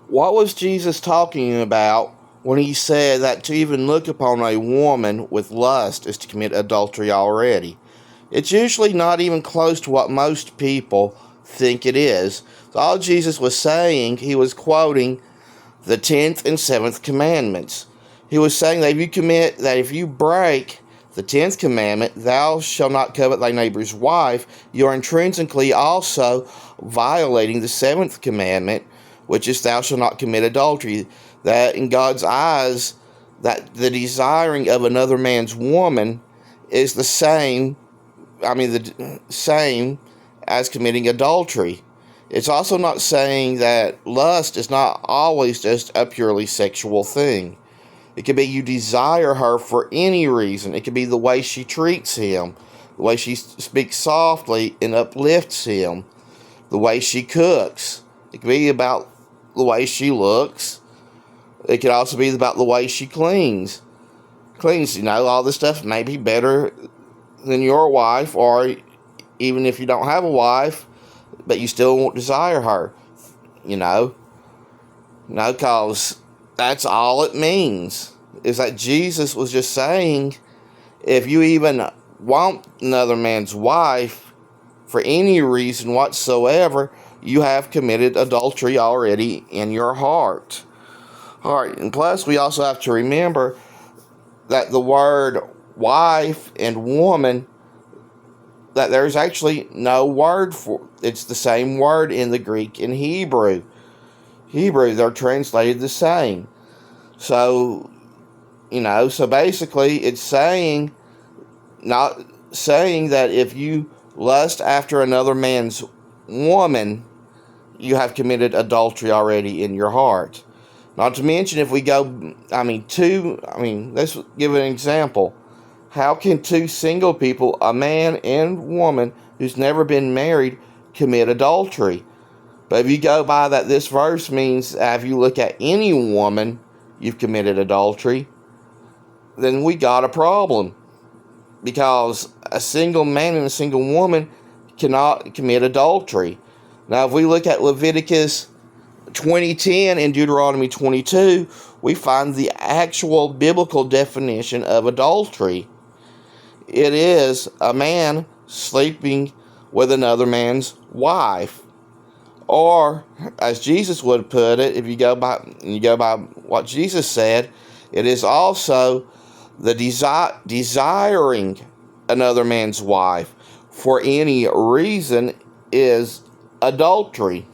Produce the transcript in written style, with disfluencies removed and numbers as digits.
What was Jesus talking about when he said that to even look upon a woman with lust is to commit adultery already? It's usually not even close to what most people think it is. So all Jesus was saying, he was quoting the 10th and 7th commandments. He was saying that if you break the 10th commandment, thou shalt not covet thy neighbor's wife, you are intrinsically also violating the 7th commandment, which is thou shalt not commit adultery. That in God's eyes, that the desiring of another man's woman is the same as committing adultery. It's also not saying that lust is not always just a purely sexual thing. It could be you desire her for any reason. It could be the way she treats him, the way she speaks softly and uplifts him, the way she cooks. It could be about the way she looks. It could also be about the way she cleans. All this stuff may be better than your wife, or even if you don't have a wife, but you still won't desire her, because that's all it means, is that Jesus was just saying, if you even want another man's wife for any reason whatsoever, you have committed adultery already in your heart. Alright, and plus we also have to remember that the word wife and woman, that there's actually no word for it's the same word in the Greek and Hebrew. They're translated the same. So basically it's saying, not saying that if you lust after another man's woman, you have committed adultery already in your heart. Not to mention, if we go, let's give an example. How can two single people, a man and woman who's never been married, commit adultery? But if you go by that this verse means if you look at any woman, you've committed adultery, then we got a problem. Because a single man and a single woman cannot commit adultery. Now, if we look at Leviticus 20:10 and Deuteronomy 22, we find the actual biblical definition of adultery. It is a man sleeping with another man's wife. Or, as Jesus would put it, if you go by what Jesus said, it is also the desiring another man's wife for any reason is adultery.